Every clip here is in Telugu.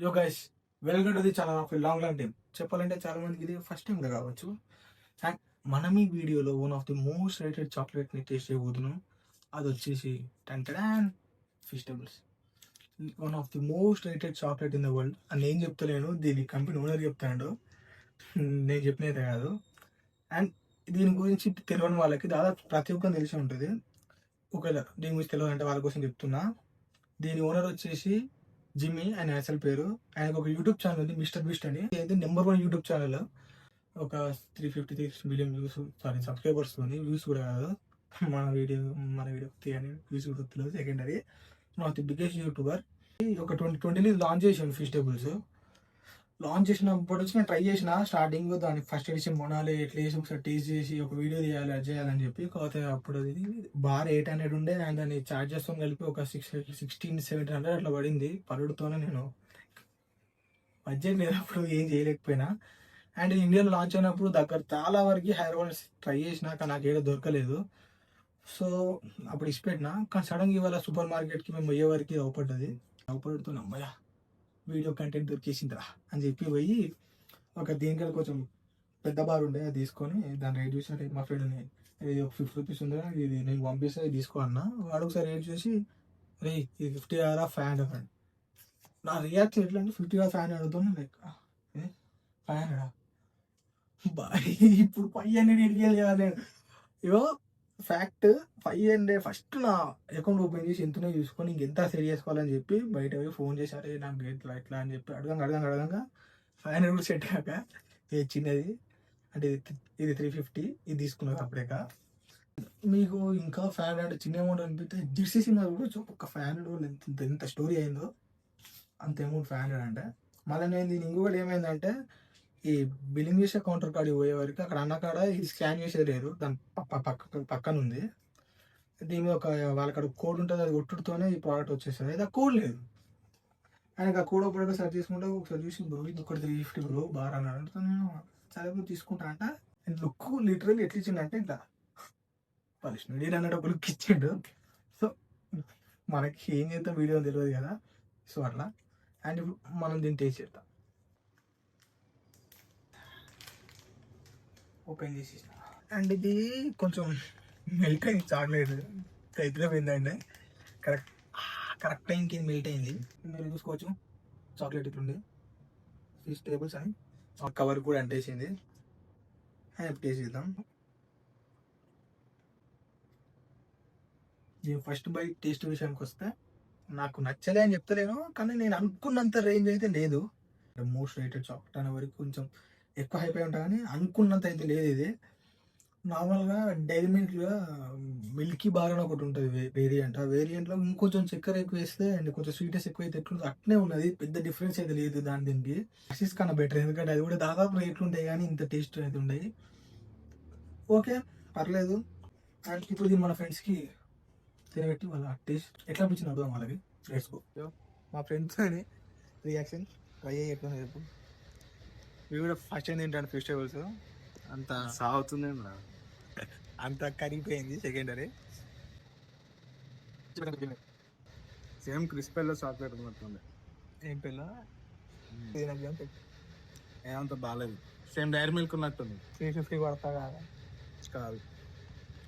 యో guys, welcome to the channel of long time. చెప్పాలంటే చాలా మందికి ఇది ఫస్ట్ టైం కూడా కావచ్చు. అండ్ మనం ఈ వీడియోలో one of the most rated చాక్లెట్ని టేస్ట్ చేయబోతున్నాం. అది వచ్చేసి టెంటడాన్ ఫిస్టబుల్స్. One of the most rated chocolate in the world అని నేను చెప్తలేను, దీని కంపెనీ ఓనర్ చెప్తాడు. నేను చెప్పినైతే కాదు. అండ్ దీని గురించి తెలియని వాళ్ళకి దాదాపు ప్రతి ఒక్కరు తెలిసి ఉంటుంది. ఒకవేళ దీని గురించి తెలియదంటే వాళ్ళ కోసం చెప్తున్నా. దీని ఓనర్ వచ్చేసి జిమ్మీ, ఆయన అసలు పేరు. ఆయనకు ఒక యూట్యూబ్ ఛానల్ ఉంది, మిస్టర్ బిస్ట్ అని. అయితే నెంబర్ 1 యూట్యూబ్ ఛానల్. ఒక 353 మిలియన్ వ్యూస్, సారీ సబ్స్క్రైబర్స్ ఉంది, వ్యూస్ కూడా కాదు. మన వీడియో అని వ్యూస్ కూడా వస్తుంది. Secondary not the biggest YouTuber. ఒక 2020 లాంచ్ చేసాను ఫిస్టబుల్స్. లాంచ్ చేసినప్పుడు వచ్చి నేను ట్రై చేసిన స్టార్టింగ్ దాన్ని ఫస్ట్ ఎడిషన్ కొనాలి, ఎట్లా చేసి ఒకసారి టేస్ట్ చేసి ఒక వీడియో తీయాలి, అది చేయాలని చెప్పి. కాకపోతే అప్పుడు అది బార్ 800 ఉండే, అండ్ దాన్ని ఛార్జెస్తో కలిపి ఒక 1600-1700 అట్లా పడింది. పరుడుతోనే నేను బడ్జెట్ లేదు, అప్పుడు ఏం చేయలేకపోయినా. అండ్ ఇండియాలో లాంచ్ అయినప్పుడు దగ్గర చాలా వరకు హైదరాబాద్ ట్రై చేసినా, కానీ నాకు ఏదో దొరకలేదు. సో అప్పుడు ఇచ్చిపెట్టినా. కానీ సడన్గా ఇవాళ సూపర్ మార్కెట్కి మేము పోయే వరకు అవపడుతుంది. అమ్మయ్య, వీడియో కంటెంట్ దొరికేసిందిరా అని చెప్పి పోయి దీనికన్నా కొంచెం పెద్ద బార్ ఉండే, అది తీసుకొని దాని రేట్ చూసి మా ఫ్రెండ్ని, ఇది ఒక 50 రూపీస్ ఉందా, ఇది నేను పంపిస్తే తీసుకో అన్నా. వాడు ఒకసారి రేట్ చూసి, రే ఇది 50 ఆరా 500. నా రియాక్షన్ ఎట్లా అంటే 50 ఆరా 500 అడుగుతాను. లైక్ 500 బాయ్, ఇప్పుడు 500 ఇడికెళ్ళి ఇవో ఫ్యాక్ట్. 500 ఫస్ట్ నా అకౌంట్ ఓపెన్ చేసి ఎంతనే చూసుకొని ఇంకెంత సెట్ చేసుకోవాలని చెప్పి బయట పోయి ఫోన్ చేశారు, నాకు ఎట్లా ఎట్లా అని చెప్పి అడగంగా 500 కూడా సెట్ కాక ఇది చిన్నది అంటే ఇది 350 ఇది తీసుకున్నారు అప్పుడేక. మీకు ఇంకా 500 చిన్న అమౌంట్ అనిపిస్తే జిర్సీ సినిమా కూడా ఒక 500 ఎంత స్టోరీ అయిందో అంత అమౌంట్ 500 అంటే. మళ్ళీ నేను ఇంకొకటి ఏమైందంటే, ఈ బిల్లింగ్ చేసే కౌంటర్ కాడికి పోయే వరకు అక్కడ అన్నకాడ ఇది స్కాన్ చేసేది లేదు, దాని పక్కన ఉంది. దీని ఒక వాళ్ళకాడ కోడ్ ఉంటుంది, అది కొట్టుడుతోనే ఈ ప్రోడక్ట్ వచ్చేస్తుంది. అయితే ఆ కోడ్ లేదు. ఆయనకు ఆ కోడ్ ఒకటి సెర్చ్ చేసుకుంటే ఒకసారి చూసి, బ్రో ఇది ఒకటి 350 బ్రో బాగా అన్నాడు. సరే బ్రో తీసుకుంటా అంట. లుక్ లిటరల్లీ ఎట్లా ఇచ్చిండంటే ఇట్లా పలిసిన వీడియో అన్నట్టు ఒక లుక్ ఇచ్చిండు. సో మనకి ఏం చేద్దాం వీడియో తెలియదు కదా, సో అట్లా. అండ్ ఇప్పుడు మనం దీన్ని టేస్ట్ చేద్దాం. ఓపెన్ చేసి, అండ్ ఇది కొంచెం మెల్ట్ అయింది చాక్లెట్, కైతులో పోయిందండి. కరెక్ట్ టైంకి మెల్ట్ అయింది. మీరు చూసుకోవచ్చు చాక్లెట్ ఇట్లుంది, ఫిస్టబుల్స్ అని కవర్ కూడా అంటేసింది. టేస్ట్ చేద్దాం. నేను ఫస్ట్ బైట్ టేస్ట్ విషయానికి వస్తే నాకు నచ్చలే అని చెప్తలేను, కానీ నేను అనుకున్నంత రేంజ్ అయితే లేదు. మోస్ట్ రేటెడ్ చాక్లెట్ అనే వరకు కొంచెం ఎక్కువ హైప్ అయి ఉంటా, కానీ అనుకున్నంత అయితే లేదు. ఇది నార్మల్గా డైరీ మిల్క్లో మిల్కీ బార్ అని ఒకటి ఉంటుంది వేరియంట్. ఆ వేరియంట్లో ఇంకొంచెం చక్కెర ఎక్కువ వేస్తే అండ్ కొంచెం స్వీటెస్ ఎక్కువ అయితే ఎట్లుంటుంది అట్నే ఉన్నది, పెద్ద డిఫరెన్స్ అయితే లేదు దీనికి. హర్షీస్ కన్నా బెటర్, ఎందుకంటే అది కూడా దాదాపు రేట్లు ఉంటాయి కానీ ఇంత టేస్ట్ అయితే ఉంటాయి. ఓకే, పర్లేదు. అండ్ ఇప్పుడు దీన్ని మన ఫ్రెండ్స్కి తినబెట్టి వాళ్ళ టేస్ట్ ఎట్లా అనిపించింది అర్థం వాళ్ళకి. Let's go. మా ఫ్రెండ్స్ అని రియాక్షన్ ట్రై ఎట్లా చెప్పు. ఇవి కూడా ఫస్ట్ టైం తింటాను ఫెస్టివల్స్. అంత సాగుతుంది అంత కరిగిపోయింది సెకండరీ. సేమ్ క్రిస్పెల్లో చాక్లెట్ ఉన్నట్టుంది. ఏం పిల్ల ఏమంత బాగాలేదు, సేమ్ డైరీ మిల్క్ ఉన్నట్టుంది. 350 పడతా కాదు,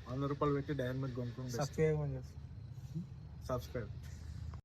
100 రూపాయలు పెట్టి డైరీ మిల్క్ కొనుక్కుంటే సబ్స్క్రైబ్ సబ్స్క్రైబ్